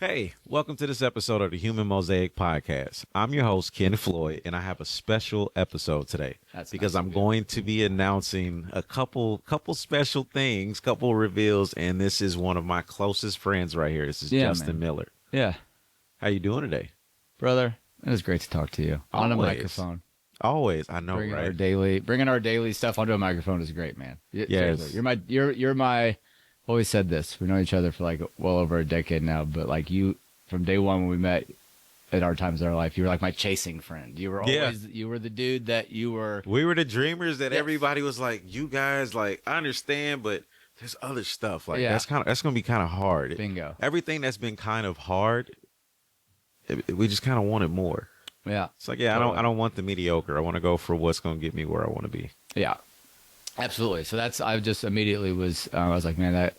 Hey, welcome to this episode of the Human Mosaic Podcast. I'm your host, Ken Floyd, and I have a special episode today because I'm going to be announcing a couple special things, couple reveals, and this is one of my closest friends right here. This is Justin Miller. Yeah. How you doing today? Brother, it was great to talk to you on a Always. microphone. Always, I know, Bringing right? bringing our daily stuff onto a microphone is great, man. Yes. Seriously. You're my, always said this. We've known each other for like well over a decade now, but like you, from day one when we met at our times in our life, you were like my chasing friend. You were always, you were the dude that you were. We were the dreamers that everybody was like, you guys, like, I understand, but there's other stuff. Like, that's going to be kind of hard. Bingo. Everything that's been kind of hard, we just kind of wanted more. Yeah. It's like, I don't want the mediocre. I want to go for what's going to get me where I want to be. Yeah, absolutely. So I just immediately I was like, man, that,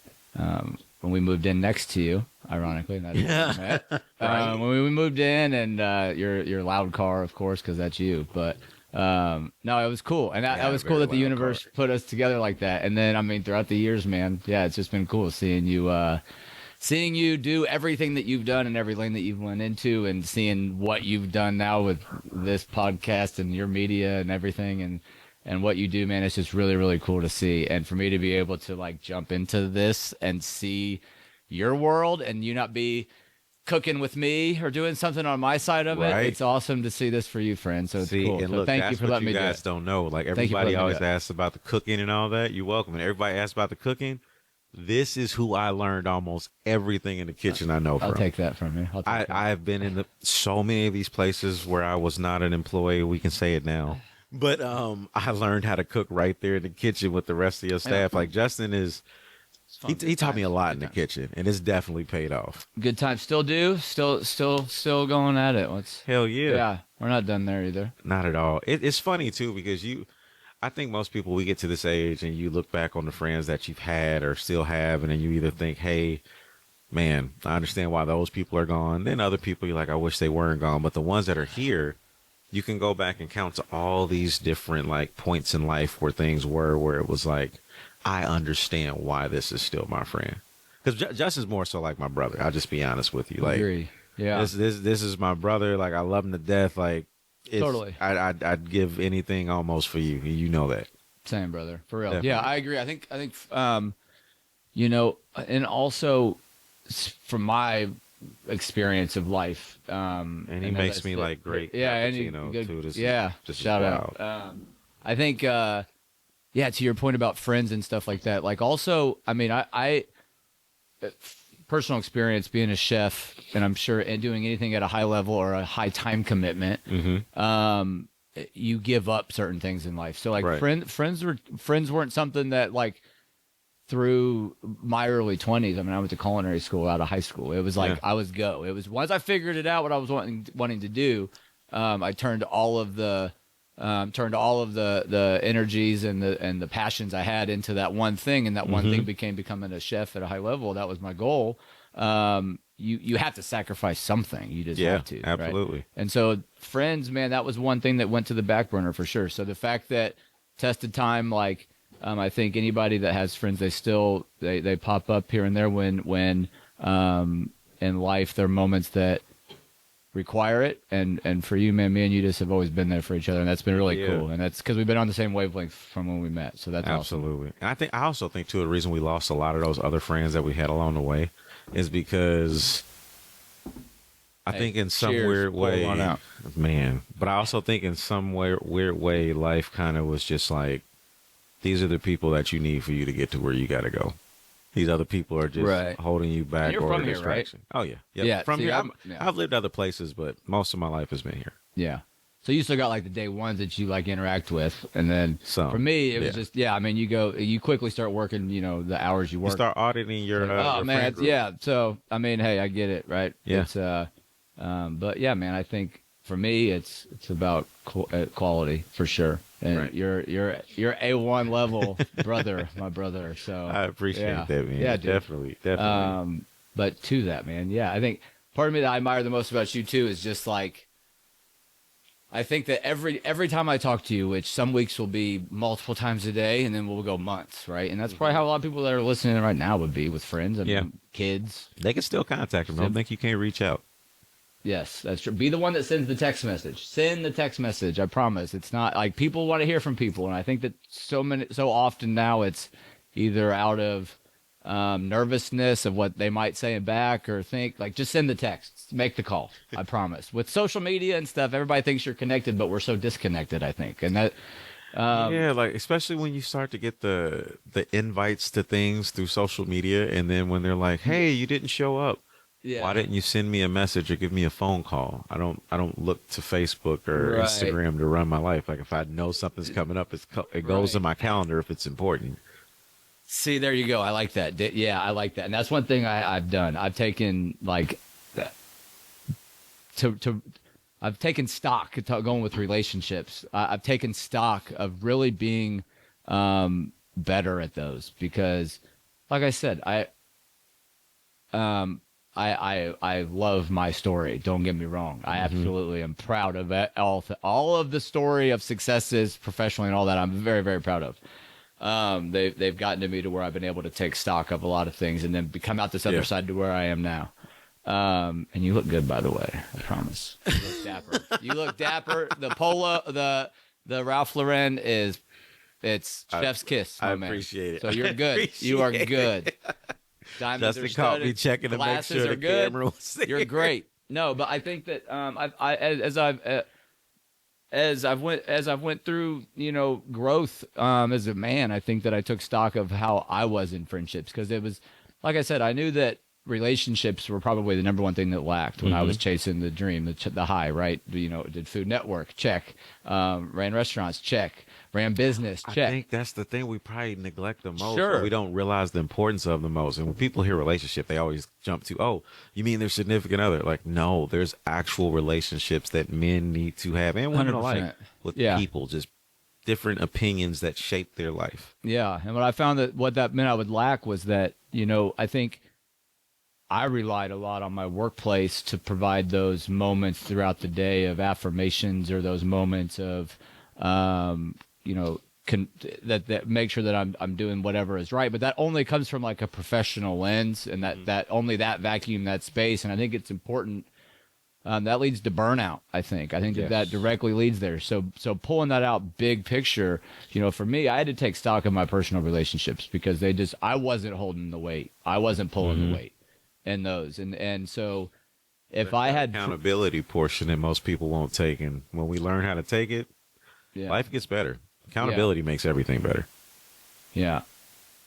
when we moved in next to you, ironically, when we moved in and, your loud car, of course, cause that's you, but, no, it was cool. And that was cool that the universe put us together like that. And then, I mean, throughout the years, man, it's just been cool seeing you do everything that you've done and every lane that you've went into, and seeing what you've done now with this podcast and your media and everything and what you do, man. It's just really, really cool to see. And for me to be able to like jump into this and see your world and you not be cooking with me or doing something on my side of it. It's awesome to see this for you, friend. So it's cool. And so look, thank you for letting me do it. You guys don't know. Like, everybody always asks about the cooking and all that. You're welcome. And everybody asks about the cooking. This is who I learned almost everything in the kitchen I know from. I'll take that from you. I have been in so many of these places where I was not an employee. We can say it now. But I learned how to cook right there in the kitchen with the rest of your staff. Like, Justin is, he taught me a lot in the kitchen, and it's definitely paid off. Good time. Still going at it. Hell yeah. Yeah, we're not done there either. Not at all. It's funny too, because I think most people, we get to this age and you look back on the friends that you've had or still have, and then you either think, hey, man, I understand why those people are gone. Then other people, you're like, I wish they weren't gone. But the ones that are here, you can go back and count to all these different like points in life where things were, where it was like, I understand why this is still my friend. Because Justin's more so like my brother. I'll just be honest with you. Like, agree. Yeah. This is my brother. Like, I love him to death. Like, totally. I'd give anything almost for you. You know that. Same, brother. For real. Definitely. Yeah, I agree. I think, and also from my experience of life, and he makes me like great. Too. Just shout out. I think, to your point about friends and stuff like that. Like, also, I mean, I personal experience being a chef, and I'm sure, and doing anything at a high level or a high time commitment, you give up certain things in life. So like friends weren't something that like through my early 20s. I mean, I went to culinary school out of high school. It was like I was go. It was once I figured it out what I was wanting to do, I turned all of the energies and the passions I had into that one thing, and that one thing became becoming a chef at a high level. That was my goal. You have to sacrifice something. You just have to. Absolutely. Right? And so friends, man, that was one thing that went to the back burner for sure. So the fact that tested time, like, I think anybody that has friends, they pop up here and there when in life there are moments that require it, and for you, man, me and you just have always been there for each other, and that's been really cool. And that's because we've been on the same wavelength from when we met. So that's absolutely awesome. And I also think too, the reason we lost a lot of those other friends that we had along the way is because I think in some weird way, man, but I also think in some weird way, life kind of was just like, these are the people that you need for you to get to where you got to go. These other people are just holding you back or a distraction. Here, right? Oh, yeah. Yeah. From here, I've lived other places, but most of my life has been here. Yeah. So you still got like the day ones that you like interact with. And then for me, it was just, I mean, you quickly start working, the hours you work. You start auditing your, your man. Yeah. So, I mean, hey, I get it. Right. Yeah. It's, but yeah, man, I think for me, it's about quality for sure. And you're A1 level brother, my brother. So I appreciate that, man. Yeah, dude. Definitely. But to that, man, I think part of me that I admire the most about you too is just like, I think that every time I talk to you, which some weeks will be multiple times a day, and then we'll go months, right? And that's probably how a lot of people that are listening right now would be with friends and Yeah. kids. They can still contact them. Don't think you can't reach out. Yes, that's true. Be the one that sends the text message. Send the text message. I promise. It's not like people want to hear from people, and I think that so often now it's either out of nervousness of what they might say back or think. Like, just send the texts, make the call. I promise. With social media and stuff, everybody thinks you're connected, but we're so disconnected. I think, and that Yeah, like especially when you start to get the invites to things through social media, and then when they're like, "Hey, you didn't show up. yeah, Why didn't you send me a message or give me a phone call?" I don't look to Facebook or Right. Instagram to run my life. Like if I know something's coming up, it goes Right. in my calendar if it's important. See, there you go. I like that. Yeah, I like that. And that's one thing I've done. I've taken like I've taken stock going with relationships. I've taken stock of really being better at those because, like I said, I love my story. Don't get me wrong. I absolutely am proud of it. All of the story of successes professionally and all that. I'm very, very proud of. They've gotten to me to where I've been able to take stock of a lot of things and then come out this other Yeah. side to where I am now. And you look good, by the way. I promise. You look dapper. You look dapper. The polo, the Ralph Lauren it's chef's kiss. I my man. appreciate it. So you're I good. You are appreciate good. Diamonds Justin are caught studded. me checking to make Glasses sure are the good. camera was there. You're great. No, but I think that as I've went through, growth as a man, I think that I took stock of how I was in friendships because it was, like I said, I knew that relationships were probably the number one thing that lacked when I was chasing the dream, the high, right? Did Food Network, check. Ran restaurants, check. Ran business, check. I think that's the thing we probably neglect the most. Sure. Or we don't realize the importance of the most. And when people hear relationship, they always jump to, "Oh, you mean their significant other?" Like, no, there's actual relationships that men need to have and women 100%. alike with Yeah. people, just different opinions that shape their life. Yeah, and what I found that what that meant I would lack was that, I think I relied a lot on my workplace to provide those moments throughout the day of affirmations or those moments of, that make sure that I'm doing whatever is right. But that only comes from like a professional lens, and that only that vacuum, that space. And I think it's important. That leads to burnout. I think Yes. that directly leads there. So pulling that out, big picture. For me, I had to take stock of my personal relationships because I wasn't holding the weight. I wasn't pulling the weight in those. And so if I had accountability portion that most people won't take, and when we learn how to take it, yeah, life gets better. Accountability makes everything better. yeah,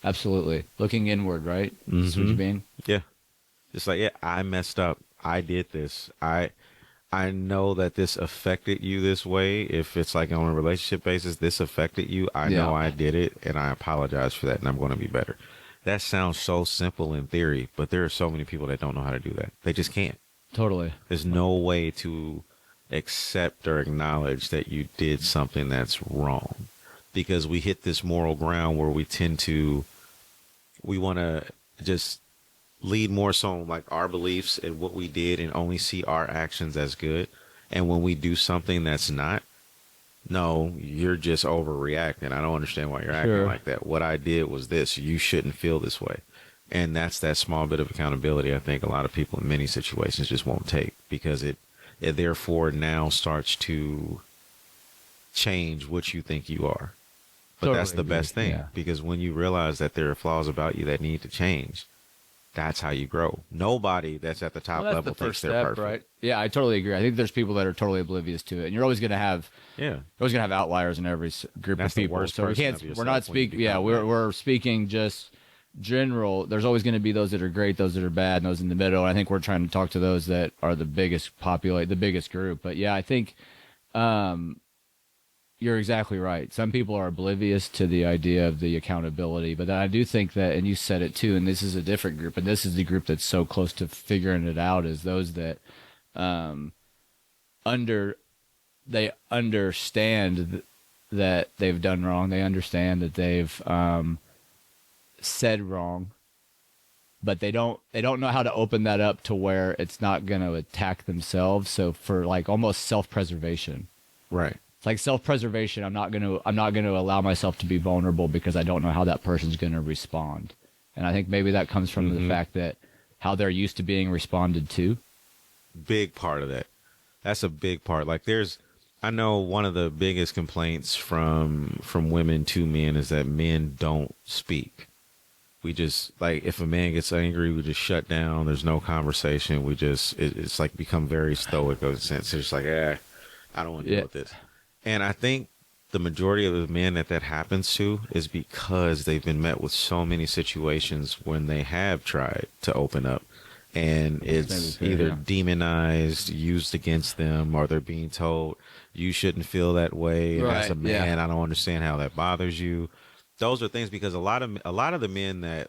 absolutely. Looking inward, right? That's what you mean? Yeah. Just like, yeah, I messed up. I did this. I know that this affected you this way. If it's like on a relationship basis, this affected you. I know I did it, and I apologize for that, and I'm going to be better. That sounds so simple in theory, but there are so many people that don't know how to do that. They just can't. Totally. There's no way to accept or acknowledge that you did something that's wrong, because we hit this moral ground where we want to just lead more so on like our beliefs and what we did and only see our actions as good. And when we do something that's not, no, you're just overreacting. I don't understand why you're acting like that. What I did was this. You shouldn't feel this way. And that's that small bit of accountability I think a lot of people in many situations just won't take, because it therefore now starts to change what you think you are. But that's the Totally best agree. thing, Yeah. because when you realize that there are flaws about you that need to change, that's how you grow. Nobody that's at the top Well, that's level the first thinks they're step, perfect. right? Yeah, I totally agree. I think there's people that are totally oblivious to it, and you're always going to have Yeah. outliers in every group That's of the people. worst So we version can't. of We're yourself not when you speaking. Yeah, become that. we're speaking just general. There's always going to be those that are great, those that are bad, and those in the middle. And I think we're trying to talk to those that are the biggest the biggest group. But yeah, I think you're exactly right. Some people are oblivious to the idea of the accountability, but I do think that, and you said it too, and this is a different group, and this is the group that's so close to figuring it out, is those that they understand that they've done wrong. They understand that they've said wrong, but they don't know how to open that up to where it's not going to attack themselves. So for like almost self-preservation. Right. It's like self-preservation. I'm not gonna allow myself to be vulnerable because I don't know how that person's gonna respond. And I think maybe that comes from the fact that how they're used to being responded to. Big part of that. That's a big part. Like I know one of the biggest complaints from women to men is that men don't speak. We just, like, if a man gets angry, we just shut down. There's no conversation. We just, it's like become very stoic in a sense. It's just like, I don't want to deal with this. And I think the majority of the men that happens to is because they've been met with so many situations when they have tried to open up, and it's either demonized, used against them, or they're being told you shouldn't feel that way. And as a man, I don't understand how that bothers you. Those are things, because a lot of the men that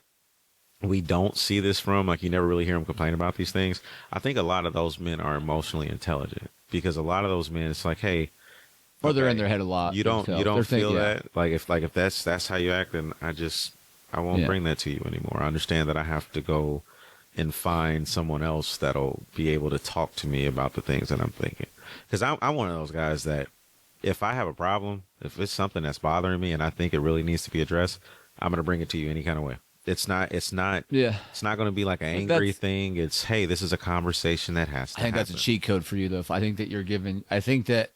we don't see this from, like, you never really hear them complain about these things. I think a lot of those men are emotionally intelligent, because a lot of those men, it's like, hey, or they're in their head a lot. You don't feel that, like, if that's how you act, then I won't bring that to you anymore. I understand that I have to go and find someone else that'll be able to talk to me about the things that I'm thinking. Because I'm one of those guys that if I have a problem, if it's something that's bothering me and I think it really needs to be addressed, I'm going to bring it to you any kind of way. It's not going to be like an angry thing. It's, hey, this is a conversation that has to happen. That's a cheat code for you, though. I think that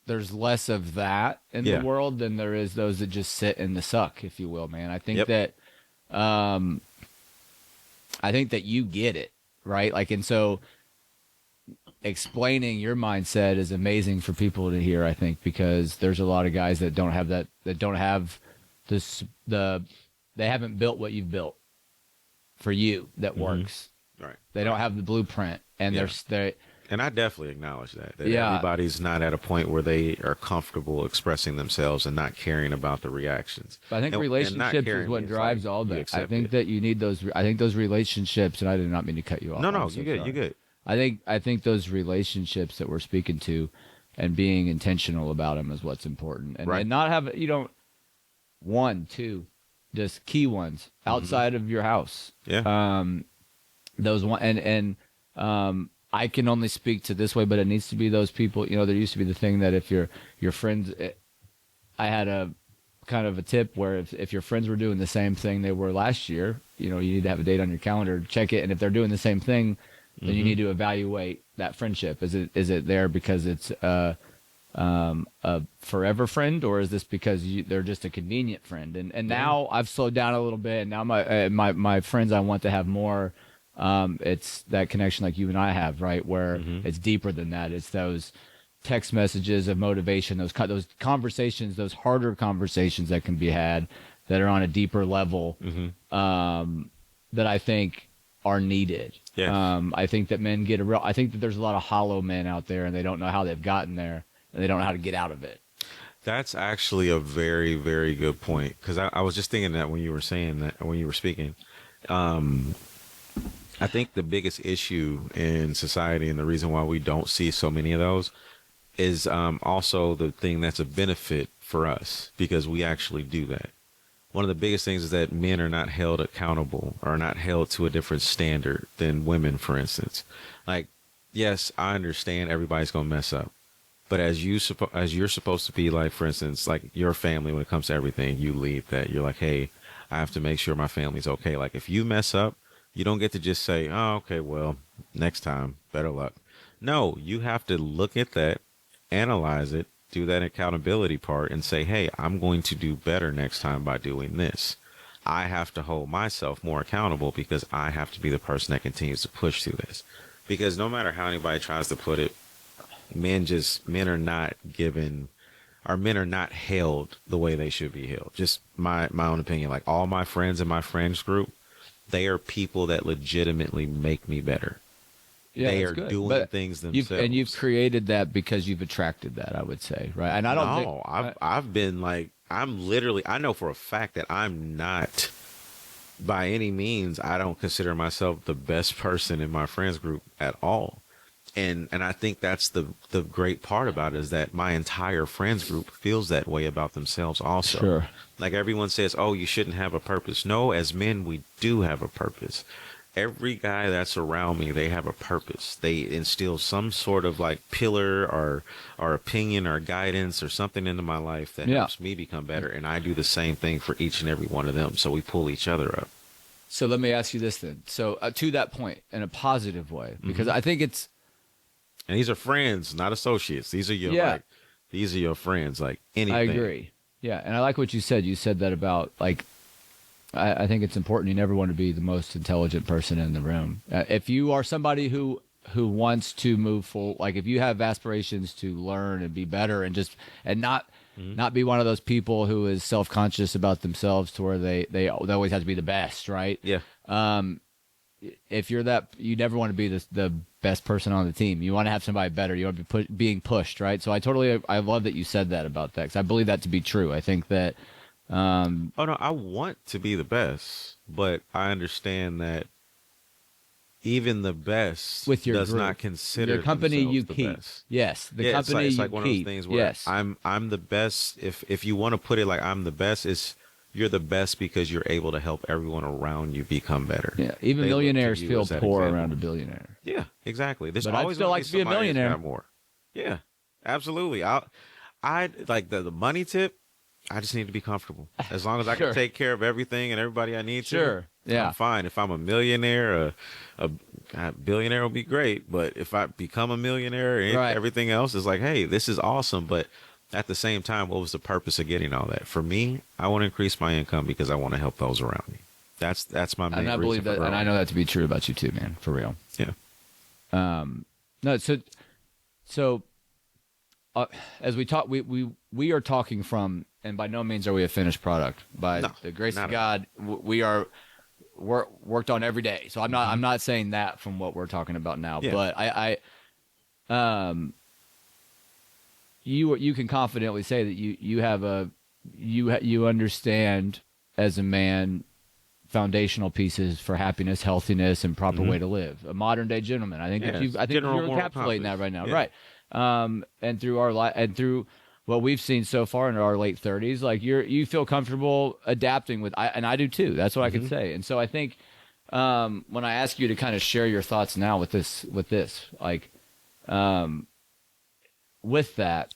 there's less of that in the world than there is those that just sit in the suck, if you will, man. I think that you get it, right? Like, and so explaining your mindset is amazing for people to hear, I think, because there's a lot of guys that don't have that don't have this, they haven't built what you've built for you that works. Right. They don't have the blueprint, and and I definitely acknowledge that everybody's not at a point where they are comfortable expressing themselves and not caring about the reactions. But I think relationships is what drives all that. I think that you need those. I think those relationships, and I did not mean to cut you off. No, you good. You good. I think those relationships that we're speaking to, and being intentional about them is what's important, and not have one, two, just key ones outside of your house. Yeah. Those one and I can only speak to this way, but it needs to be those people. You know, there used to be the thing that if your friends, I had a kind of a tip where if your friends were doing the same thing they were last year, you know, you need to have a date on your calendar, check it, and if they're doing the same thing, then you need to evaluate that friendship. Is it there because it's a forever friend, or is this because they're just a convenient friend? And now I've slowed down a little bit, and now my friends I want to have more. It's that connection like you and I have, right? Where it's deeper than that. It's those text messages of motivation, those conversations, those harder conversations that can be had that are on a deeper level, that I think are needed. Yeah. I think that men I think that there's a lot of hollow men out there, and they don't know how they've gotten there, and they don't know how to get out of it. That's actually a very, very good point. Cause I was just thinking that when you were saying that, when you were speaking, I think the biggest issue in society, and the reason why we don't see so many of those, is also the thing that's a benefit for us, because we actually do that. One of the biggest things is that men are not held accountable, or not held to a different standard than women, for instance. Like, yes, I understand everybody's going to mess up, but as you're supposed to be, like, for instance, like your family, when it comes to everything, you lead that. You're like, hey, I have to make sure my family's okay. Like, if you mess up, you don't get to just say, oh, okay, well, next time, better luck. No, you have to look at that, analyze it, do that accountability part, and say, hey, I'm going to do better next time by doing this. I have to hold myself more accountable, because I have to be the person that continues to push through this. Because no matter how anybody tries to put it, men are not held the way they should be held. Just my own opinion. Like, all my friends in my friends group, they are people that legitimately make me better. Yeah, they are doing things themselves. You've created that because you've attracted that, I would say, right? And I don't think I've been like, I know for a fact that I'm not, by any means, I don't consider myself the best person in my friends group at all. And I think that's the great part about it, is that my entire friends group feels that way about themselves also. Sure. Like, everyone says, oh, you shouldn't have a purpose. No, as men, we do have a purpose. every guy that's around me, they have a purpose. They instill some sort of like pillar or opinion or guidance or something into my life that Yeah. helps me become better. And I do the same thing for each and every one of them. So we pull each other up. So let me ask you this then. So to that point, in a positive way, because I think it's And these are friends, not associates. These are your like, these are your friends. Like anything. I agree. Yeah, and I like what you said. You said that about like I think it's important. You never want to be the most intelligent person in the room. If you are somebody who wants to move forward, like if you have aspirations to learn and be better, and just and not be one of those people who is self conscious about themselves to where they always have to be the best, right? Yeah. If you're that, you never want to be the best person on the team. You want to have somebody better. You want to be being pushed, right? So I love that you said that about that, because I believe that to be true. I think that. Oh no, I want to be the best, but I understand that even the best With your does group, not consider the company themselves you the keep. best. Yes, the Yeah, company it's you like one keep. of those things where Yes, I'm the best. If you want to put it like I'm the best, it's you're the best because you're able to help everyone around you become better. yeah. Even They look to millionaires you feel as that poor example. around a billionaire. Yeah, exactly. There's But I'd always still gonna like to be a somebody that's millionaire. got more. Yeah, absolutely. I like the money tip. I just need to be comfortable. As long as I Sure. can take care of everything and everybody I need to, Sure. Yeah. I'm fine. If I'm a millionaire, a billionaire will be great. But if I become a millionaire, Right. everything else is like, hey, this is awesome. But at the same time, what was the purpose of getting all that? For me, I want to increase my income because I want to help those around me. That's my main And I reason believe for that, and growing. I know that to be true about you too, man. For real. Yeah. No. So, as we talk, we are talking from, and by no means are we a finished product. By No, the grace not of at all. God, we are worked on every day. So I'm not saying that from what we're talking about now, Yeah. but you can confidently say that you have you understand as a man foundational pieces for happiness, healthiness, and proper way to live. A modern day gentleman. I think Yeah, that it's I think general you're moral encapsulating that compass. right now, Yeah. right? And through our life and through what we've seen so far in our late 30s, like you feel comfortable adapting with, and I do too. That's what I could say. And so I think when I ask you to kind of share your thoughts now with this, like with that,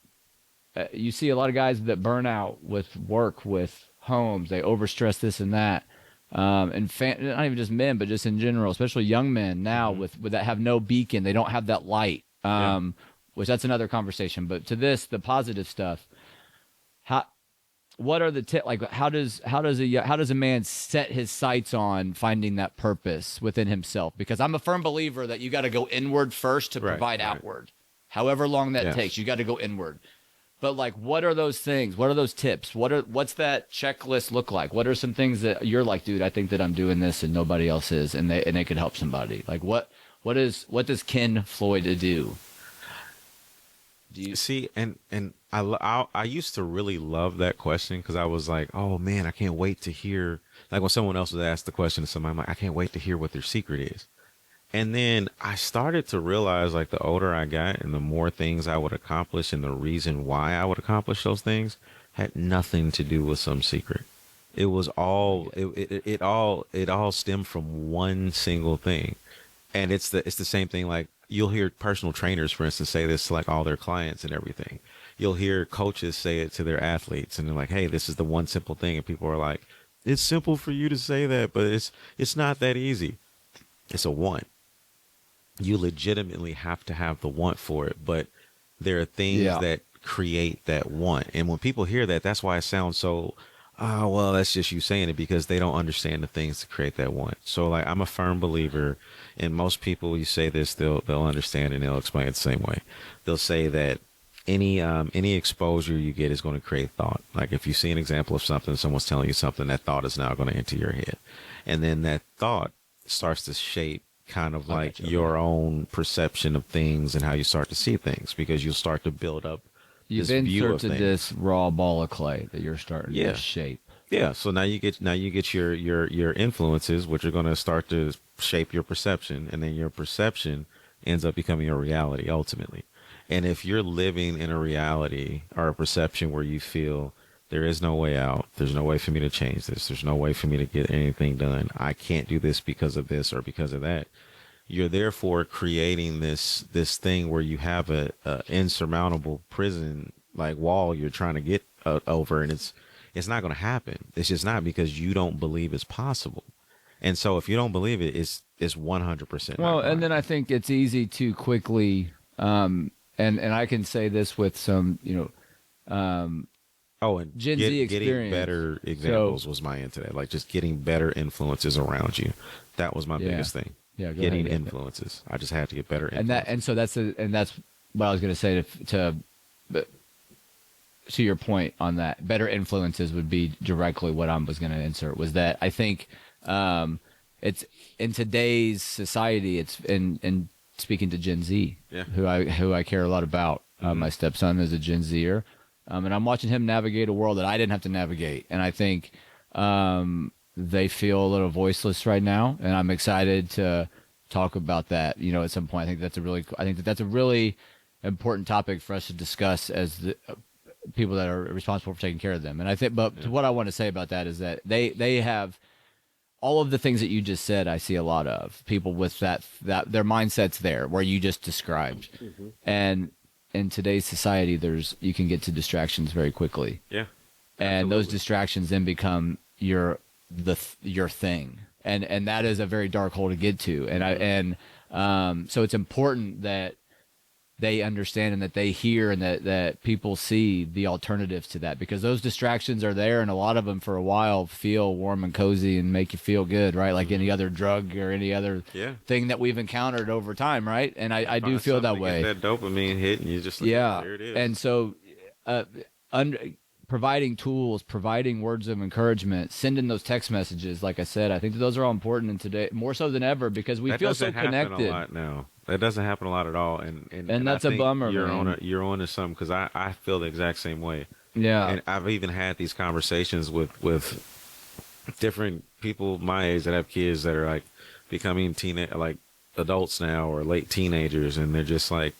you see a lot of guys that burn out with work, with homes. They overstress this and that. And not even just men, but just in general, especially young men now with that have no beacon. They don't have that light. Which that's another conversation. But to this, the positive stuff. What are the tips? Like, how does a man set his sights on finding that purpose within himself? Because I'm a firm believer that you got to go inward first to Right, provide right. outward. However long that Yes. takes, you got to go inward. But like, what are those things? What are those tips? What's that checklist look like? What are some things that you're like, dude, I think that I'm doing this and nobody else is, and they could help somebody? Like, what does Ken Floyd do? Do you See, and I used to really love that question because I was like, oh man, I can't wait to hear, like when someone else would ask the question to somebody, I'm like, I can't wait to hear what their secret is. And then I started to realize, like, the older I got and the more things I would accomplish and the reason why I would accomplish those things had nothing to do with some secret. It was all it all stemmed from one single thing. And it's the same thing. Like, you'll hear personal trainers, for instance, say this to like all their clients and everything. You'll hear coaches say it to their athletes, and they're like, "Hey, this is the one simple thing," and people are like, "It's simple for you to say that, but it's not that easy." It's a want. You legitimately have to have the want for it, but there are things Yeah. that create that want. And when people hear that, that's why it sounds so, oh, well, that's just you saying it, because they don't understand the things to create that want. So like, I'm a firm believer, and most people, you say this, they'll understand and they'll explain it the same way. They'll say that any exposure you get is going to create thought. Like, if you see an example of something, someone's telling you something, that thought is now going to enter your head. And then that thought starts to shape kind of like gotcha. your own perception of things and how you start to see things, because you'll start to build up You've this view of inserted things. this raw ball of clay that you're starting Yeah. to shape. Yeah, so now you get your influences, which are going to start to shape your perception, and then your perception ends up becoming your reality ultimately. And if you're living in a reality or a perception where you feel There is no way out. There's no way for me to change this. There's no way for me to get anything done. I can't do this because of this or because of that. You're therefore creating this thing where you have a insurmountable prison like wall you're trying to get over, and it's not going to happen. It's just not, because you don't believe it's possible. And so if you don't believe it, it's 100%. Well, and then I think it's easy to quickly, and I can say this with some, and Gen Z getting experience. better examples was my end to that. Like just getting better influences around you. That was my biggest thing. Yeah, getting influences. I just had to get better influences. And that's what I was going to say to your point on that. Better influences would be directly what I was going to insert, was that I think it's in today's society, it's in speaking to Gen Z, who I care a lot about. My stepson is a Gen Zer, and I'm watching him navigate a world that I didn't have to navigate, and I think they feel a little voiceless right now, and I'm excited to talk about that. At some point, I think that's a really important topic for us to discuss as the people that are responsible for taking care of them. And I think, what I want to say about that is that they have all of the things that you just said. I see a lot of people with that their mindset's there where you just described, and in today's society, you can get to distractions very quickly. Yeah, and absolutely. those distractions then become your thing, and that is a very dark hole to get to. So it's important that they understand and that they hear and that people see the alternatives to that, because those distractions are there, and a lot of them for a while feel warm and cozy and make you feel good, right? Like any other drug or any other thing that we've encountered over time, right? And I do feel that way. Get that dopamine hit, and you just like, there it is. And so providing tools, providing words of encouragement, sending those text messages, like I said, I think that those are all important in today, more so than ever, because we feel so connected. That doesn't happen a lot now. That doesn't happen a lot at all, and that's a bummer. You're on to something, because I feel the exact same way. Yeah, and I've even had these conversations with different people my age that have kids that are like becoming like adults now or late teenagers, and they're just like,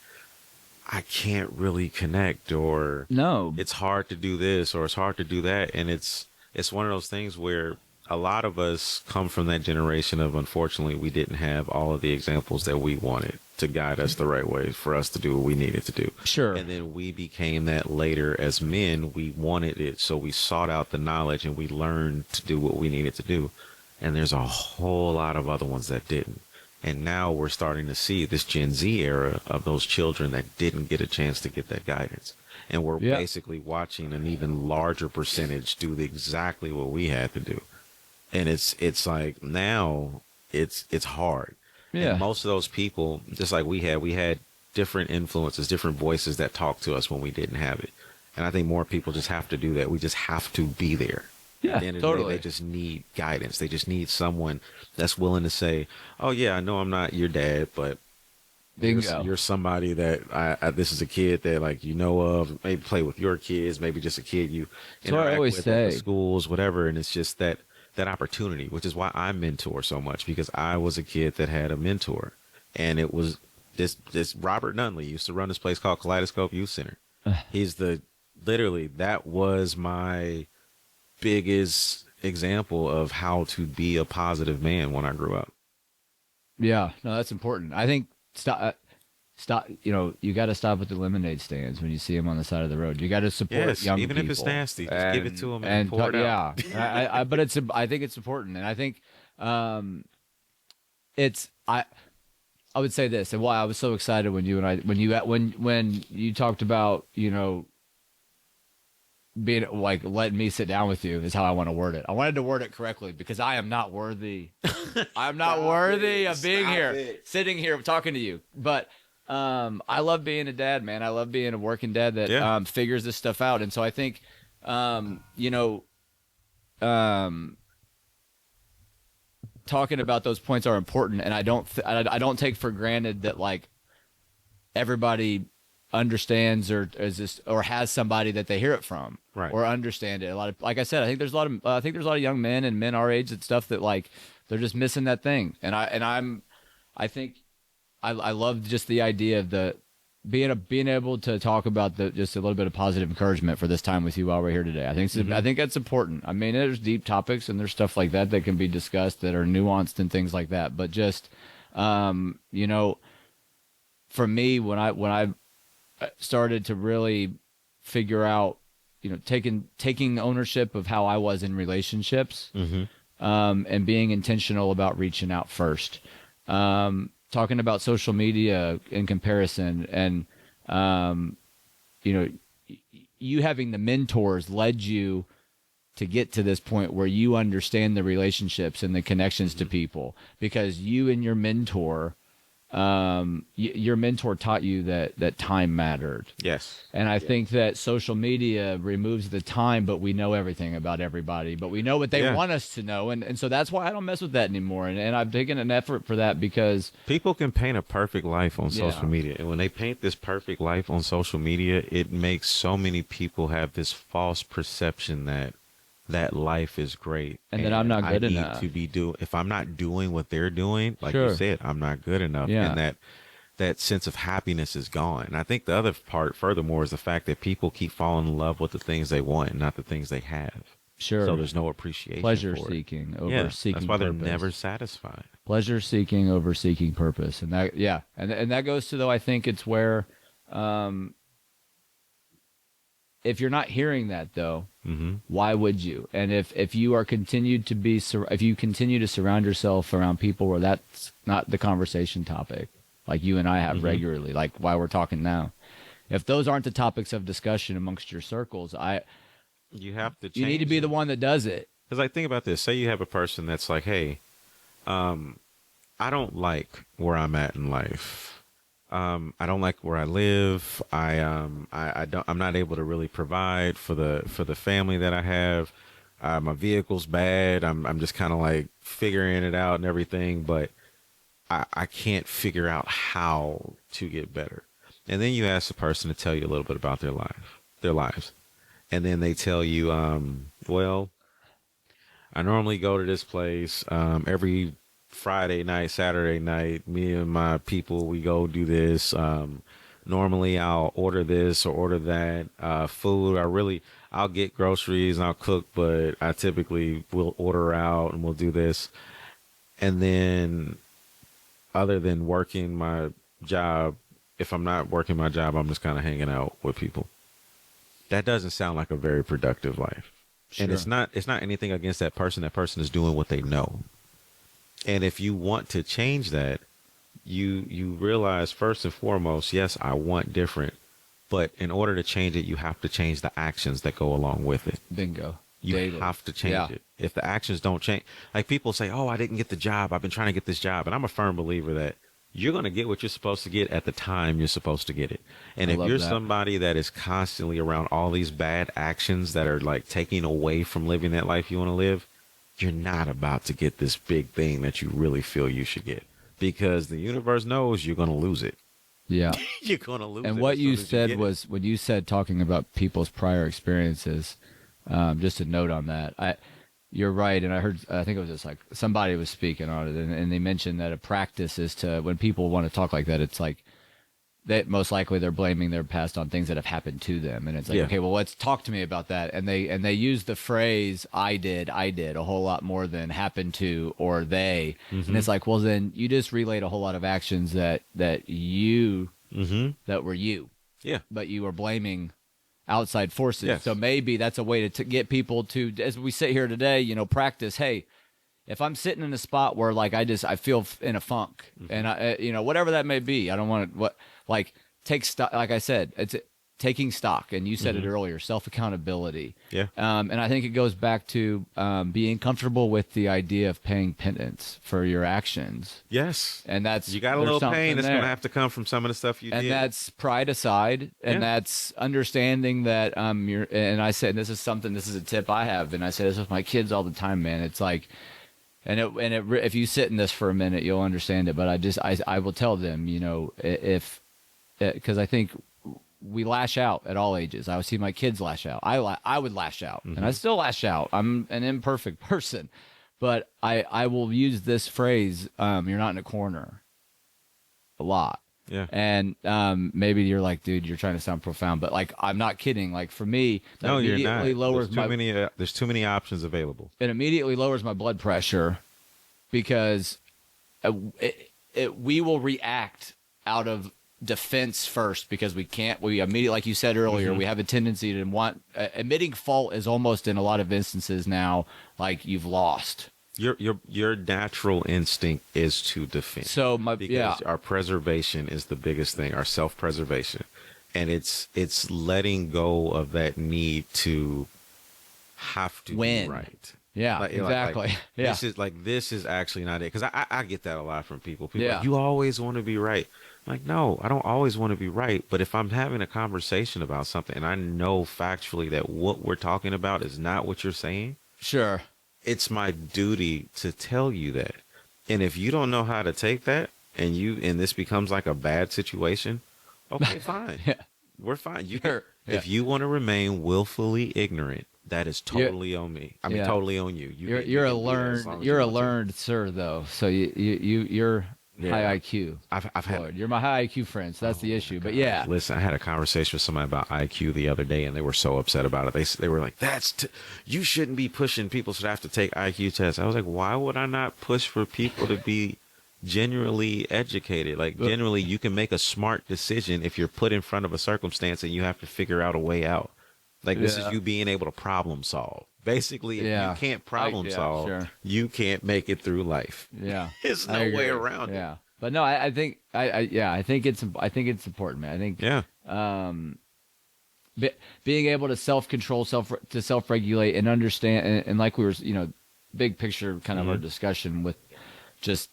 I can't really connect, or no, it's hard to do this, or it's hard to do that. And it's one of those things where a lot of us come from that generation of, unfortunately, we didn't have all of the examples that we wanted to guide us the right way for us to do what we needed to do. Sure. And then we became that later as men. We wanted it, so we sought out the knowledge and we learned to do what we needed to do. And there's a whole lot of other ones that didn't. And now we're starting to see this Gen Z era of those children that didn't get a chance to get that guidance. And we're basically watching an even larger percentage do exactly what we had to do. And it's like, now it's hard. Yeah. And most of those people, just like we had different influences, different voices that talked to us when we didn't have it. And I think more people just have to do that. We just have to be there. Yeah, At the end of totally. the day, they just need guidance. They just need someone that's willing to say, oh yeah, I know I'm not your dad, but you're somebody that this is a kid that, like, you know of, maybe play with your kids, maybe just a kid you interact with at the schools, whatever. And it's just that opportunity, which is why I mentor so much, because I was a kid that had a mentor, and it was this Robert Nunley used to run this place called Kaleidoscope Youth Center. He's that was my biggest example of how to be a positive man when I grew up. Yeah, no, that's important. I think stop. You got to stop at the lemonade stands when you see them on the side of the road. You got to support young people, even if it's nasty. Just give it to them and pour it out. Yeah, but I think it's important, and I think I would say this, and why I was so excited when you talked about being like letting me sit down with you is how I want to word it. I wanted to word it correctly because I am not worthy. I'm not worthy of being sitting here talking to you. But I love being a dad, man. I love being a working dad that figures this stuff out. And so I think, talking about those points are important. And I don't take for granted that like everybody understands or has somebody that they hear it from, right, or understand it. Like I said, I think there's a lot of young men and men our age and stuff that like they're just missing that thing. And I think I love just the idea of being able to talk about just a little bit of positive encouragement for this time with you while we're here today. I think that's important. I mean, there's deep topics and there's stuff like that can be discussed that are nuanced and things like that. But just you know, for me, when I started to really figure out, you know, taking ownership of how I was in relationships, and being intentional about reaching out first. Talking about social media in comparison, and you know, you having the mentors led you to get to this point where you understand the relationships and the connections to people, because you and your mentor, your mentor taught you that time mattered. Yes. And I think that social media removes the time, but we know everything about everybody, but we know what they want us to know. And so that's why I don't mess with that anymore. And I've taken an effort for that, because people can paint a perfect life on social media. And when they paint this perfect life on social media, it makes so many people have this false perception that life is great, and that I'm not good enough. If I'm not doing what they're doing, like you said, I'm not good enough. Yeah. And that sense of happiness is gone. And I think the other part, furthermore, is the fact that people keep falling in love with the things they want, not the things they have. Sure. So there's no appreciation. Pleasure for seeking it. over seeking. That's why they're purpose. never satisfied. Pleasure seeking over seeking purpose, and that and that goes to, though, I think it's where, if you're not hearing that, though, why would you? And if you are continued to be, if you continue to surround yourself around people where that's not the conversation topic, like you and I have regularly, like why we're talking now, if those aren't the topics of discussion amongst your circles, you have to. You need to be the one that does it. Because, like, think about this. Say you have a person that's like, hey, I don't like where I'm at in life. I don't like where I live. I'm not able to really provide for the family that I have. My vehicle's bad. I'm just kind of like figuring it out and everything, but I can't figure out how to get better. And then you ask the person to tell you a little bit about their lives. And then they tell you, well, I normally go to this place every Friday night, Saturday night. Me and my people, we go do this. Normally I'll order this or order that food. I'll get groceries and I'll cook, but I typically will order out and we'll do this. And then, other than working my job, if I'm not working my job, I'm just kind of hanging out with people. That doesn't sound like a very productive life. Sure. And it's not anything against that person. That person is doing what they know. And if you want to change that, you realize, first and foremost, yes, I want different, but in order to change it, you have to change the actions that go along with it. Bingo. You Daily. have to change it. If the actions don't change, like people say, oh, I didn't get the job. I've been trying to get this job. And I'm a firm believer that you're going to get what you're supposed to get at the time you're supposed to get it. And if you're somebody that is constantly around all these bad actions that are like taking away from living that life you want to live, you're not about to get this big thing that you really feel you should get, because the universe knows you're going to lose it. Yeah. You're going to lose it. And what you said was, when you said talking about people's prior experiences, just a note on that. You're right. And I think it was just like somebody was speaking on it, and they mentioned that a practice is to, when people want to talk like that, it's like that most likely they're blaming their past on things that have happened to them. And it's like, okay, well, let's talk to me about that. And they use the phrase, I did a whole lot more than happened to, or they. And it's like, well, then you just relayed a whole lot of actions that you, that were you. Yeah. But you were blaming outside forces. Yes. So maybe that's a way to get people to, as we sit here today, practice. Hey, if I'm sitting in a spot where like I feel in a funk, and I, whatever that may be, I don't want to take stock. Like I said, it's taking stock, and you said it earlier, self accountability. Yeah. And I think it goes back to being comfortable with the idea of paying penance for your actions. Yes. And that's, you got a little pain that's going to have to come from some of the stuff you did. And that's pride aside, and that's understanding that and I said, this is a tip I have, and I say this with my kids all the time, man. It's like, if you sit in this for a minute, you'll understand it. But I will tell them, because I think we lash out at all ages. I would see my kids lash out. I would lash out, and I still lash out. I'm an imperfect person, but I will use this phrase, you're not in a corner, a lot. Yeah. And maybe you're like, dude, you're trying to sound profound, but like, I'm not kidding. Like for me, that No, you're not. immediately lowers There's too many options available. it immediately lowers my blood pressure because we will react out of defense first because we immediately, like you said earlier, we have a tendency to want admitting fault is almost in a lot of instances now like you've lost. Your natural instinct is to defend. So because our preservation is the biggest thing, our self-preservation, and it's letting go of that need to have to win. be right. Yeah, exactly. Yeah. This is actually not it, because I get that a lot from people. People are Yeah. like, you always want to be right. I'm like, no, I don't always want to be right. But if I'm having a conversation about something and I know factually that what we're talking about is not what you're saying, Sure. it's my duty to tell you that. And if you don't know how to take that and this becomes like a bad situation, okay, fine. Yeah. We're fine. Sure. If you want to remain willfully ignorant, that is totally on me. I mean, Yeah. totally on you. You're can a do that as long learned as you're you a want to. learned sir though. So you're Yeah. high IQ. I've had. Lord, you're my high IQ friend. So that's the issue. But yeah. Listen, I had a conversation with somebody about IQ the other day, and they were so upset about it. They were like, you shouldn't be pushing people should have to take IQ tests. I was like, why would I not push for people to be genuinely educated? Like, generally, you can make a smart decision if you're put in front of a circumstance and you have to figure out a way out. Like, this is Yeah. you being able to problem solve. Basically, if Yeah. you can't problem solve, sure. you can't make it through life. Yeah. There's I no way agree. around it. Yeah. But no, I think I think it's important, man. I think Yeah. being able to self-control, self-regulate and understand and like we were, big picture kind of our discussion with just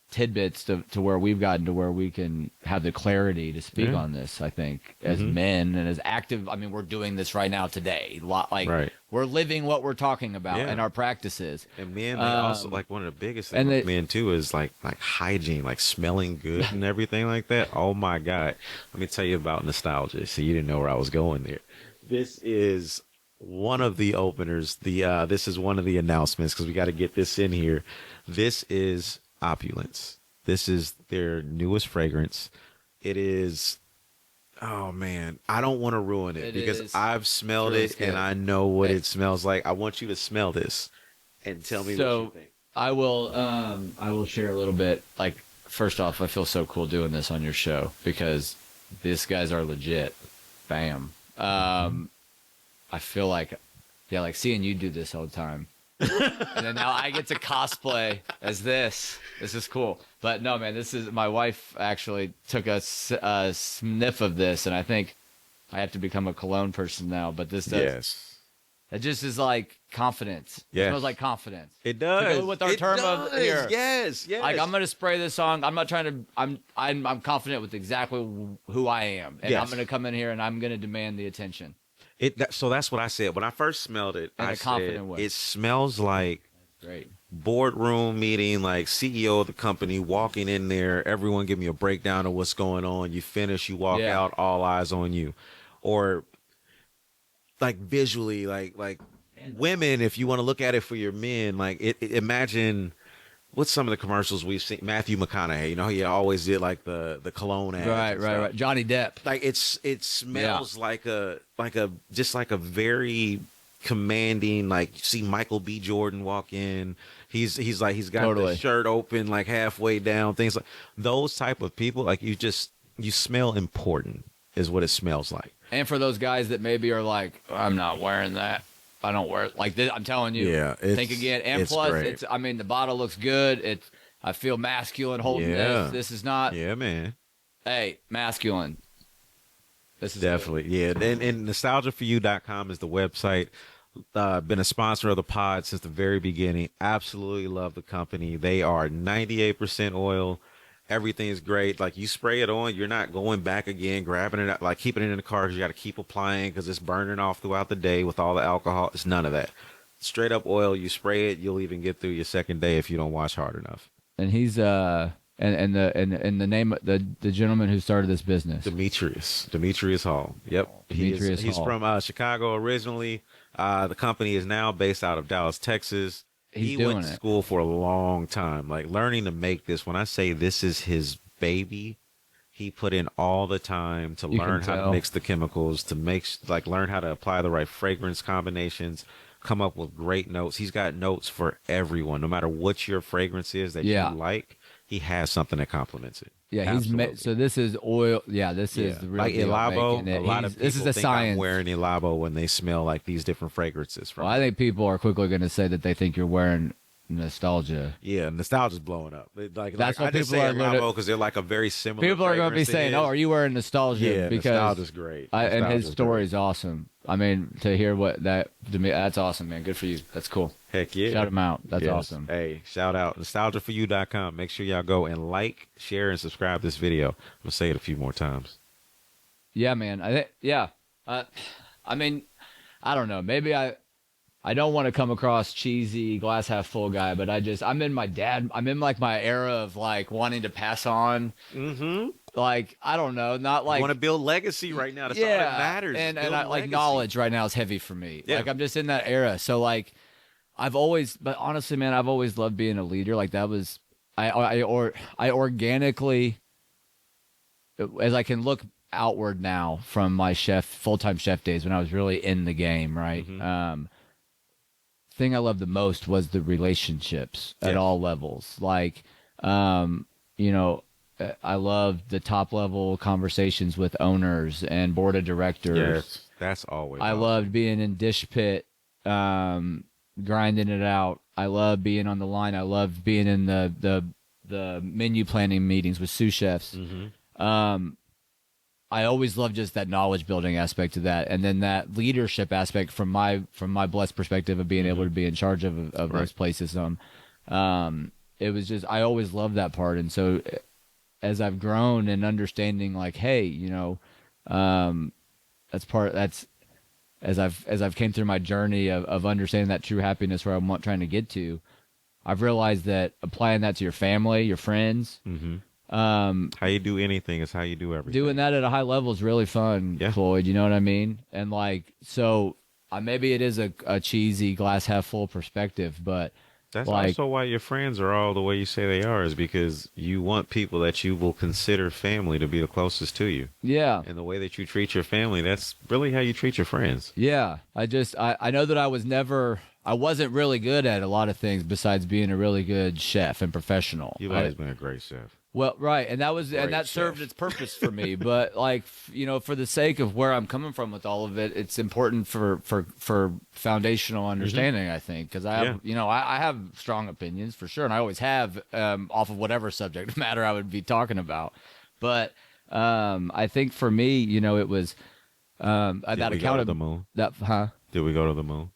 tidbits to where we've gotten to where we can have the clarity to speak on this. I think as men and as active, I mean, we're doing this right now today. Right. We're living what we're talking about Yeah. in our practices. And men, they also like one of the biggest things and with they- men too is like hygiene, like smelling good and everything like that. Oh my God. Let me tell you about nostalgia. So you didn't know where I was going there. This is one of the openers. This is one of the announcements because we got to get this in here. This is Opulence. This is their newest fragrance. It is, oh man, I don't want to ruin it because is I've smelled really it good. and I know what Hey. it smells like. I want you to smell this and tell me what you think. I will share a little bit. Like, first off, I feel so cool doing this on your show because these guys are legit. Bam. I feel like seeing you do this all the time. And then now I get to cosplay as this. This is cool. But no, man, this is my wife actually took a sniff of this, and I think I have to become a cologne person now. But this does. Yes. It just is like confidence. Yeah. It smells like confidence. It does. To go with our term of here. Yes, yes. Like I'm gonna spray this song. I'm not trying to. I'm confident with exactly who I am, and Yes. I'm gonna come in here and I'm gonna demand the attention. So that's what I said when I first smelled it. In I a said confident way. it smells like Great. boardroom meeting, like CEO of the company walking in there. Everyone give me a breakdown of what's going on. You finish, you walk Yeah. out, all eyes on you, or like visually, like women. If you want to look at it for your men, like imagine. What's some of the commercials we've seen? Matthew McConaughey, he always did like the cologne ads. and stuff. Right. Johnny Depp. Like it smells like a very commanding, like you see Michael B. Jordan walk in. He's got Totally. the shirt open like halfway down, things like those type of people. Like you smell important is what it smells like. And for those guys that maybe are like, I'm not wearing that. I don't wear it like this. I'm telling you. Yeah, Think again. And it's plus, great. the bottle looks good. I feel masculine holding Yeah. this. This is not. Yeah, man. Hey, masculine. This is Definitely. Yeah. And nostalgiaforyou.com is the website. Been a sponsor of the pod since the very beginning. Absolutely love the company. They are 98% oil. Everything is great. Like you spray it on, you're not going back again, grabbing it, like keeping it in the car because you got to keep applying because it's burning off throughout the day with all the alcohol. It's none of that. Straight up oil. You spray it, you'll even get through your second day if you don't wash hard enough. And he's and the name the gentleman who started this business. Demetrius Hall. Yep. Demetrius He's Hall. from Chicago originally. The company is now based out of Dallas, Texas. He's He doing went to it. school for a long time, like learning to make this. When I say this is his baby. He put in all the time to You learn can how to tell. mix the chemicals, to learn how to apply the right fragrance combinations, come up with great notes. He's got notes for everyone, no matter what your fragrance is that Yeah. you like. He has something that complements it. Yeah, Absolutely. so this is oil. Yeah, this is the real like deal Elabo. making it. A lot of people This is a think science. I'm wearing Elabo when they smell like these different fragrances from. Well, I think people are quickly going to say that they think you're wearing nostalgia. Yeah, nostalgia's blowing up. That's what I just people say are gonna- Elabo because they're like a very similar. People are going to be fragrance saying, it "Oh, is. are you wearing nostalgia?" Yeah, because nostalgia's great. and his Nostalgia's story great. is awesome. I mean, to hear what that to me, that's awesome, man. Good for you. That's cool. Heck yeah. Shout him out. That's Yes. awesome. Hey, shout out nostalgiaforyou.com. Make sure y'all go and like, share, and subscribe this video. I'm gonna say it a few more times. Yeah, man. I think. Yeah. I mean, I don't know. Maybe I don't want to come across cheesy glass half full guy, but I'm in like my era of like wanting to pass on. Mm-hmm. Like, I don't know, not like want to build legacy right now. That's all that matters. And Building I, like legacy. knowledge right now is heavy for me. Yeah. Like I'm just in that era. So like but honestly, man, I've always loved being a leader. Like that was I organically, as I can look outward now from my full-time chef days when I was really in the game, right? Mm-hmm. Thing I loved the most was the relationships at Yeah. all levels. Like, you know, I loved the top level conversations with owners and board of directors. Yes, that's always. I awesome. loved being in Dish Pit, grinding it out. I loved being on the line. I loved being in the menu planning meetings with sous chefs. Mm-hmm. I always loved just that knowledge building aspect of that, and then that leadership aspect from my blessed perspective of being able to be in charge of Right. those places. It was just I always loved that part, and so as I've grown and understanding, like, hey, you know, that's as I've came through my journey of understanding that true happiness where I'm trying to get to, I've realized that applying that to your family, your friends. Mm-hmm. How you do anything is how you do everything. Doing that at a high level is really fun, Yeah. Floyd. You know what I mean? And like, so maybe it is a cheesy glass half full perspective, but That's like- also why your friends are all the way you say they are, is because you want people that you will consider family to be the closest to you. yeah, And the way that you treat your family, that's really how you treat your friends. yeah. I know that I wasn't really good at a lot of things besides being a really good chef and professional. You've always been a great chef. Well, right, and Great that served chef. its purpose for me. But like, you know, for the sake of where I'm coming from with all of it, it's important for foundational understanding. I think because I have, Yeah. you know, I have strong opinions for sure, and I always have off of whatever subject matter I would be talking about. But I think for me, you know, it was Did that we go to the moon? That Did we go to the moon?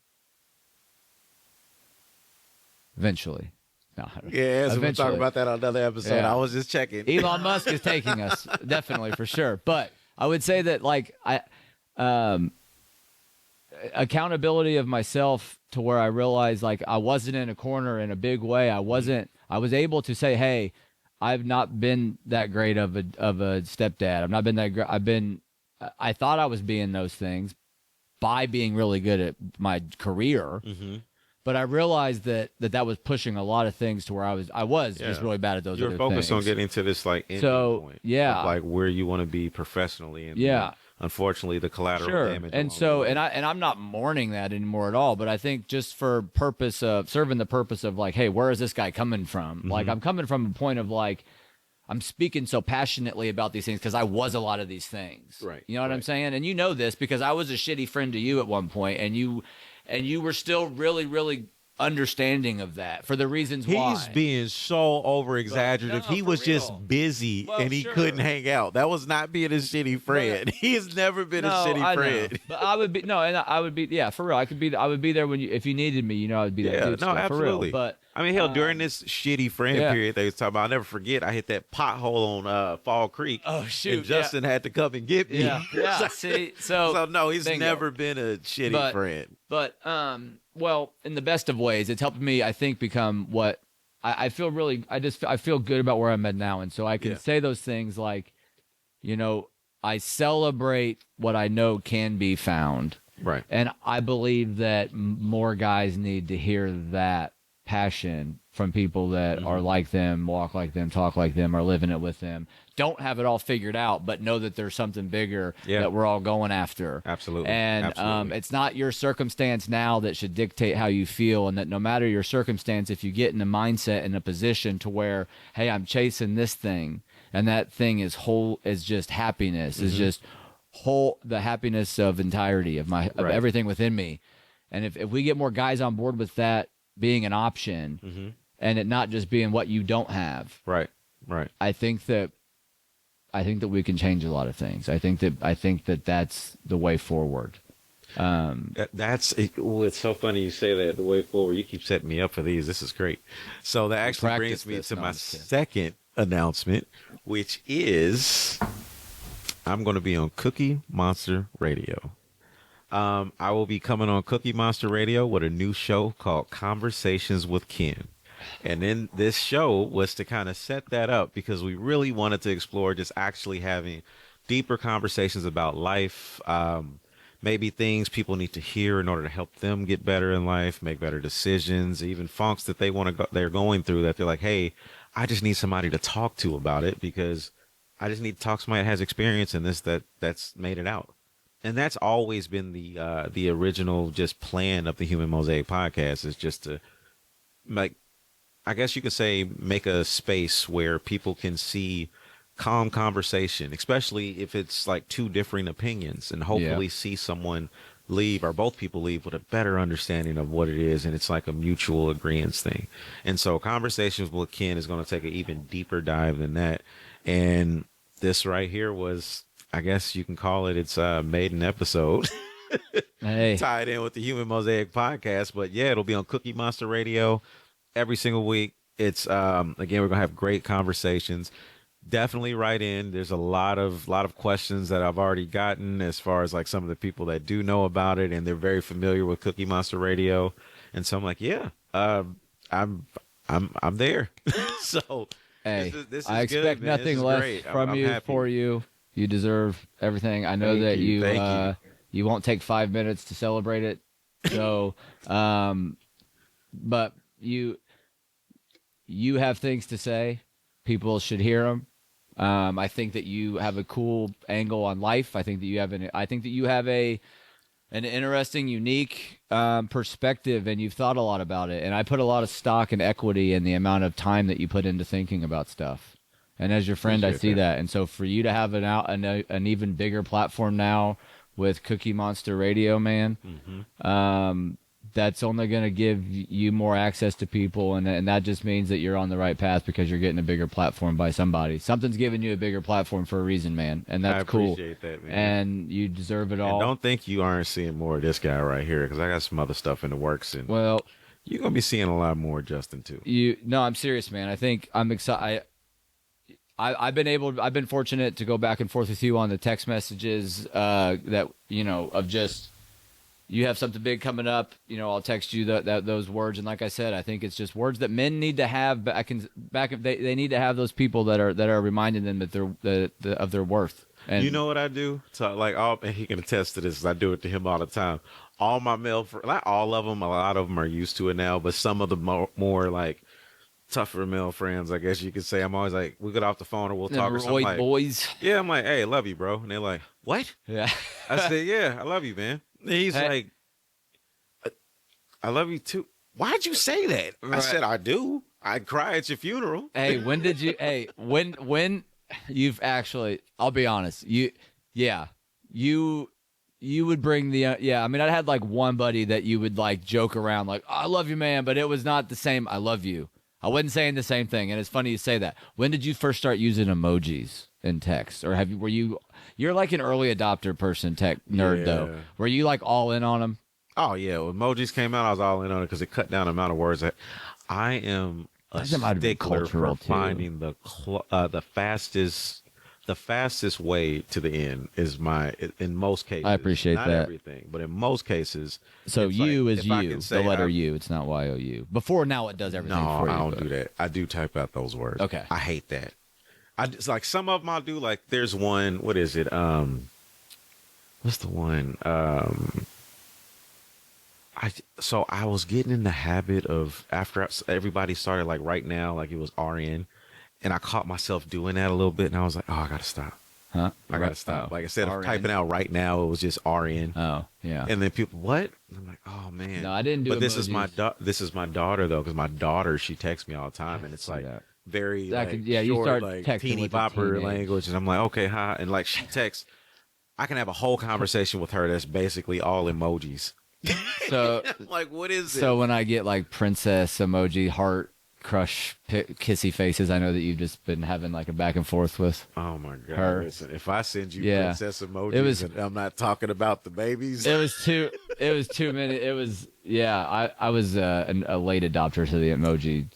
eventually. No, Yeah, so we'll talk Eventually. about that on another episode. Yeah. I was just checking. Elon Musk is taking us definitely for sure. But I would say that like accountability of myself to where I realized like I wasn't in a corner in a big way. I was able to say, hey, I've not been that great of a stepdad. I've not been that great. I thought I was being those things by being really good at my career. Mm-hmm. But I realized that was pushing a lot of things to where I was just Yeah. really bad at those You're other focused things. on getting to this like ending So, point. yeah. of, like where you want to be professionally, and Yeah. unfortunately, the collateral Sure. damage. And along so the way. and I'm not mourning that anymore at all, but I think just for purpose of serving the purpose of like, hey, where is this guy coming from? Like I'm coming from a point of like I'm speaking so passionately about these things because I was a lot of these things. Right, You know what I'm right. saying? And you know this because I was a shitty friend to you at one point, and you were still really, really understanding of that for the reasons why. He's being so over exaggerative. No, He for was just real. busy Well, and he sure. couldn't hang out. That was not being a shitty friend. He has never been a shitty I know. friend. But I would be I would be for real. I would be there when if you needed me. You know, I would be there. Yeah, dude, no, still, absolutely. For real. But I mean, hell, during this shitty friend yeah. period they was talking about, I'll never forget, I hit that pothole on Fall Creek. Oh, shoot, And Justin had to come and get me. yeah, yeah. See, So, no, he's bingo. never been a shitty friend. But well, in the best of ways, it's helped me, I think, become what I feel really. I feel good about where I'm at now, and so I can Yeah. say those things like, you know, I celebrate what I know can be found, Right. and I believe that more guys need to hear that passion from people that are like them, walk like them, talk like them, are living it with them, don't have it all figured out, but know that there's something bigger that we're all going after. Absolutely. And Absolutely. it's not your circumstance now that should dictate how you feel, and that no matter your circumstance, if you get in a mindset, in a position to where, hey, I'm chasing this thing, and that thing is whole, is just happiness, is just whole, the happiness of entirety of my, of everything within me. And if we get more guys on board with that being an option, and it not just being what you don't have, Right. I think that we can change a lot of things. I think that that's the way forward. That's it. Well, it's so funny you say that. The way forward, you keep setting me up for these. This is great. So that actually brings me to my second announcement, which is I'm going to be on Cookie Monster Radio. I will be coming on Cookie Monster Radio with a new show called Conversations with Ken. And then this show was to kind of set that up because we really wanted to explore just actually having deeper conversations about life, maybe things people need to hear in order to help them get better in life, make better decisions, even funks that they're going through that they're like, hey, I just need somebody to talk to about it because I just need to talk to somebody that has experience in this that's made it out. And that's always been the original just plan of the Human Mosaic podcast, is just to like, I guess you could say, make a space where people can see calm conversation, especially if it's like two differing opinions, and hopefully see someone leave, or both people leave, with a better understanding of what it is. And it's like a mutual agreement thing. And so Conversations with Ken is going to take an even deeper dive than that. And this right here was, I guess you can call it, it's a maiden episode. Hey. Tied in with the Human Mosaic podcast. But yeah, it'll be on Cookie Monster Radio every single week. It's again, we're gonna have great conversations. Definitely write in. There's a lot of questions that I've already gotten as far as like some of the people that do know about it and they're very familiar with Cookie Monster Radio. And so I'm like, yeah, I'm there. So hey, this is I expect good, man. nothing This is less great. from I'm you happy. for you. You deserve everything. I know Thank that you. Thank you. you won't take 5 minutes to celebrate it. So, but you have things to say. People should hear them. I think that you have a cool angle on life. I think that you have an interesting, unique perspective, and you've thought a lot about it. And I put a lot of stock and equity in the amount of time that you put into thinking about stuff. And as your friend, I see that. And so for you to have an even bigger platform now with Cookie Monster Radio, man, that's only going to give you more access to people, and that just means that you're on the right path because you're getting a bigger platform by somebody. Something's giving you a bigger platform for a reason, man, and that's cool. I appreciate that, man. And you deserve it all. And don't think you aren't seeing more of this guy right here, because I got some other stuff in the works, and well, you're gonna be seeing a lot more of Justin too. No, I'm serious, man. I think I'm excited. I've been fortunate to go back and forth with you on the text messages that of just, you have something big coming up, I'll text you those words. And like I said, I think it's just words that men need to have they need to have those people that are reminding them that of their worth. And you know what I do? So like, and he can attest to this. I do it to him all the time. All my male, not all of them, a lot of them are used to it now, but some of the more like tougher male friends, I guess you could say, I'm always like, we get off the phone or we'll talk or something. Like, boys. Yeah, I'm like, hey, I love you, bro. And they're like, what? Yeah. I said, yeah, I love you, man. And he's like, I love you too. Why'd you say that? Right. I said, I do. I'd cry at your funeral. Hey, when you've actually, I'll be honest, you would bring the, I mean, I had like one buddy that you would like joke around like, oh, I love you, man, but it was not the same. I love you. I wasn't saying the same thing. And it's funny you say that. When did you first start using emojis in text? Or you're like an early adopter person, tech nerd though. Were you like all in on them? Oh yeah. When emojis came out, I was all in on it because it cut down the amount of words. I am a stickler for finding the fastest way to the end is in most cases. I appreciate not that. Not everything, but in most cases. So you like, is you, the letter U. It's not YOU. Before now it does everything for you. No, I don't do that. I do type out those words. Okay. I hate that. It's like some of them I'll do. Like there's one, what is it? What's the one? so I was getting in the habit of after everybody started like right now, like it was RN, and I caught myself doing that a little bit, and I was like, oh, I gotta stop. Huh? I gotta stop. Oh, Like instead of RN. typing out right now, it was just RN. Oh, yeah. And then people, what? And I'm like, oh man. No, I didn't do But this is my emojis. this is my daughter though, because my daughter she texts me all the time, and it's see like that. very That like could- yeah, you short, start like texting teeny with the bopper teenage. language, and I'm like, okay, hi, and like she texts, I can have a whole conversation with her that's basically all emojis. So, I'm like, what is it? so when I get like princess emoji, heart, crush, kissy faces, I know that you've just been having like a back and forth with. Oh my god! her. Listen, if I send you Yeah. princess emojis, It was- and I'm not talking about the babies. It was too. It was too many. It was yeah. I was a late adopter to the emoji.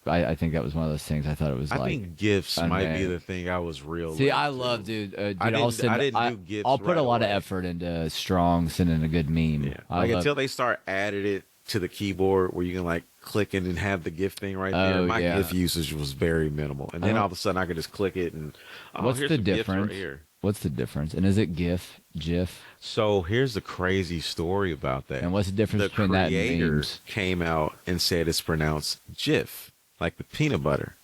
I think that was one of those things. I thought it was I like. think gifts might be unmanned. the thing I was real. See, late I to. love, dude. Dude, I I'll didn't- send. I didn't do gifts I'll put right a lot of away. effort into strong sending a good meme. Yeah, I like love- until they start added it to the keyboard where you can like click it and have the gift thing right there. Oh, My yeah. gift usage was very minimal, and then Uh-huh. all of a sudden I could just click it and What's here's the some gifts difference? right here. What's the difference? And is it GIF? So here's the crazy story about that. And what's the difference the between that and creator memes? came out and said it's pronounced Jif, like the peanut butter.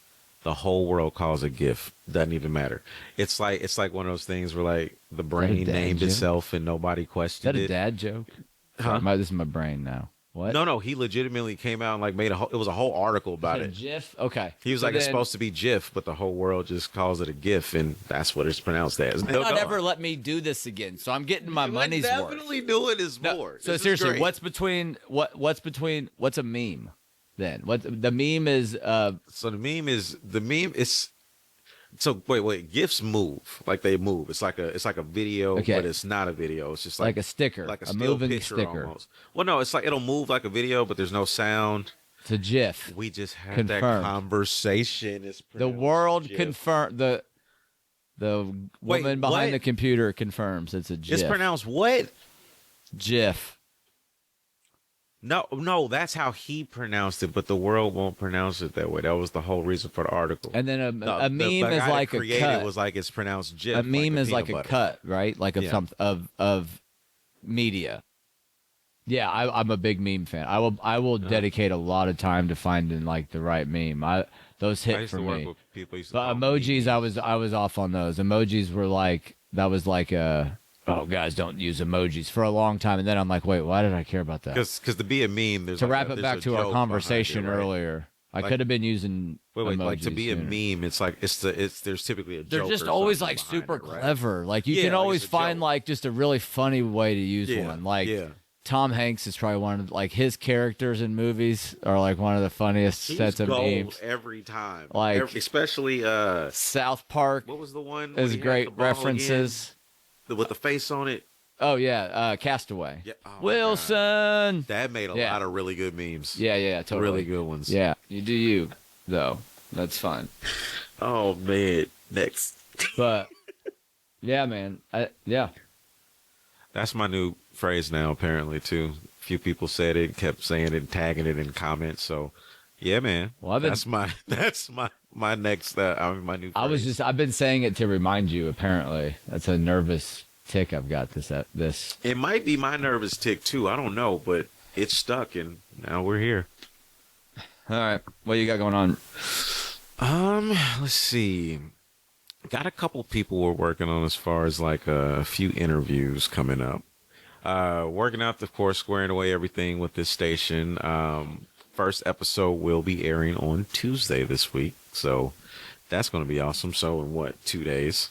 The whole world calls it GIF. Doesn't even matter. It's like one of those things where like the brain dad named joke? itself and nobody Is that questioned a it. dad joke? Huh? This is my brain now. What? No, he legitimately came out and like made it was a whole article about it. GIF. Okay. He was So like, it's then- supposed to be GIF, but the whole world just calls it a GIF, and that's what it's pronounced as. They'll not ever let me do this again. So I'm getting my money's worth. Definitely do it is No, more. so This is seriously, great. what's a meme? Then what the meme is? So the meme is. So wait, GIFs move like they move. It's like a video, Okay. but it's not a video. It's just like a sticker, like a a still moving picture sticker. almost. Well, no, it's like it'll move like a video, but there's no sound. It's a GIF. We just had Confirmed. that conversation. It's The pronounced world GIF. confirm the Wait, woman behind what? the computer confirms it's a GIF. It's pronounced what? GIF. No, that's how he pronounced it, but the world won't pronounce it that way. That was the whole reason for the article. And then a The meme guy is that like a created cut. was like it's pronounced GIF. A meme is like peanut a butter. cut, right? Like of Yeah. some of media. Yeah, I'm a big meme fan. I will dedicate a lot of time to finding like the right meme. Those I hit used for to work me. with people. Who used to But call them emojis, memes. I was off on those. Emojis were like that was like a oh guys don't use emojis for a long time, and then I'm like wait why did I care about that? Because to be a meme, there's To like wrap it there's back a to joke our behind conversation it, right? earlier, I Like- could have been using Wait, like to emojis be a sooner. meme, it's like there's typically a They're joke just or always something like behind super it, right? clever. Like you Yeah, can like always it's a find joke. like just a really funny way to use Yeah, one. Like yeah. Tom Hanks is probably one of like his characters in movies are like one of the funniest He's sets of gold memes. every time. Like- especially South Park what was the one? when is he had the great ball references. again? With the face on it. Oh yeah, Castaway. Yeah. Oh, my God. Wilson. That made a Yeah. lot of really good memes. Yeah, totally. Really good ones. Yeah, you do you though. That's fine. Oh man. Next. But yeah, man. Yeah. That's my new phrase now, apparently, too. A few people said it, kept saying it, and tagging it in comments. So, yeah, man. Well, I've been- that's my next, my new phrase. I've been saying it to remind you. Apparently, that's a nervous tick I've got. This. It might be my nervous tick, too. I don't know, but it's stuck, and now we're here. All right, what you got going on? Let's see. Got a couple people we're working on as far as like a few interviews coming up. Working out, of course, squaring away everything with this station. First episode will be airing on Tuesday this week, so that's going to be awesome. So in what, 2 days?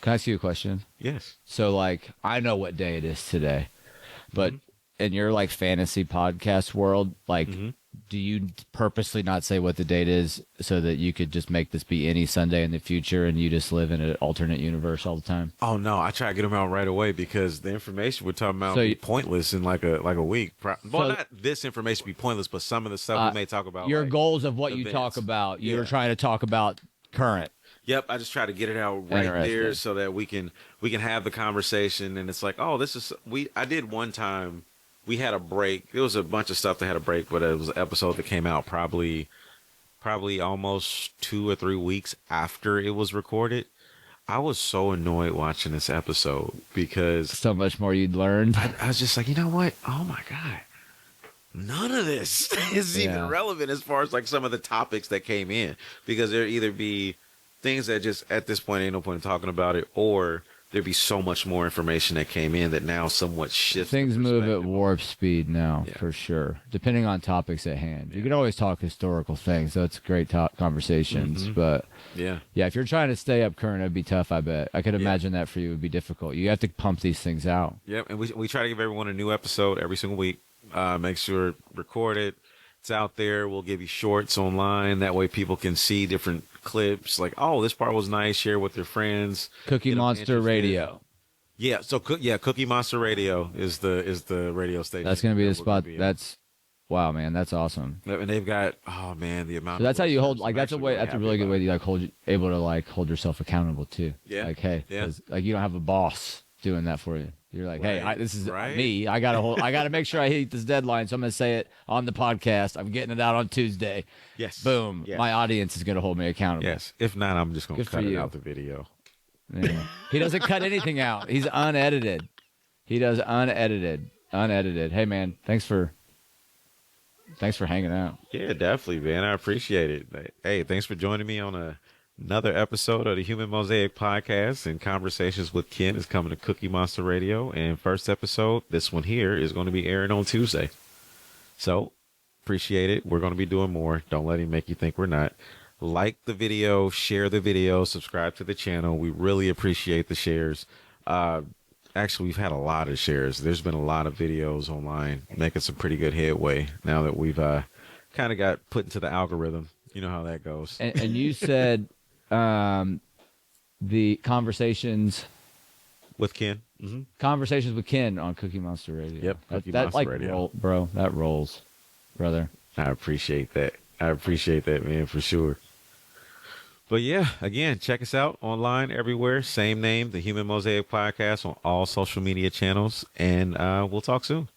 Can I ask you a question? Yes. So, like, I know what day it is today, but in your like fantasy podcast world, like, do you purposely not say what the date is so that you could just make this be any Sunday in the future and you just live in an alternate universe all the time? Oh no, I try to get them out right away because the information we're talking about So be you- pointless in like a week. Well, So- not this information be pointless, but some of the stuff we may talk about. Your like, goals of what you talk events. about, you're Yeah. trying to talk about current. Yep, I just try to get it out right there Interesting. so that we can have the conversation, and it's like, oh, this is I did one time. We had a break. There was a bunch of stuff that had a break, but it was an episode that came out probably almost 2 or 3 weeks after it was recorded. I was so annoyed watching this episode because So much more you'd learned. I was just like, you know what? Oh my God. none of this is even Yeah. relevant as far as like some of the topics that came in, because there either be things that just at this point ain't no point in talking about it, or there'd be so much more information that came in that now somewhat shifts the Things move at perspective. warp speed now, Yeah. for sure. Depending on topics at hand, you can always talk historical things. That's great conversations. Mhm. But Yeah. yeah, if you're trying to stay up current, it'd be tough. I bet. I could imagine that for you would be difficult. You have to pump these things out. Yep, and we try to give everyone a new episode every single week. Make sure record it. It's out there. We'll give you shorts online. That way people can see different clips. Like, oh, this part was nice. Share with their friends. Cookie Get 'em Monster interested. Radio. Yeah. So Cookie Monster Radio is the radio station. That's gonna be the that we're gonna spot. be in. That's wow, man. That's awesome. And they've got, oh man, the amount. So that's of how you hold. listeners. Like I'm that's a actually way. That's a happy really good about way it. to like able to like hold yourself accountable too. Yeah. Like hey, Yeah. 'cause, like you don't have a boss doing that for you. You're like, hey, Right. this is Right. me. I gotta hold. I gotta make sure I hit this deadline. So I'm gonna say it on the podcast. I'm getting it out on Tuesday. Yes. Boom. Yes. My audience is gonna hold me accountable. Yes. If not, I'm just gonna Good for cut it you. out the video. Yeah. He doesn't cut anything out. He's unedited. He does unedited. Unedited. Hey man, thanks for hanging out. Yeah, definitely, man. I appreciate it. Hey, thanks for joining me on another episode of the Human Mosaic Podcast. And Conversations with Ken is coming to Cookie Monster Radio. And first episode, this one here, is going to be airing on Tuesday. So, appreciate it. We're going to be doing more. Don't let him make you think we're not. Like the video, share the video, subscribe to the channel. We really appreciate the shares. Actually, we've had a lot of shares. There's been a lot of videos online making some pretty good headway now that we've kind of got put into the algorithm. You know how that goes. And you said the conversations With Ken. with Ken on Cookie Monster Radio. Yep, that, Cookie that Monster like Radio. bro. That rolls, brother. I appreciate that. I appreciate that, man, for sure. But yeah, again, check us out online everywhere. Same name, the Human Mosaic Podcast on all social media channels. And we'll talk soon.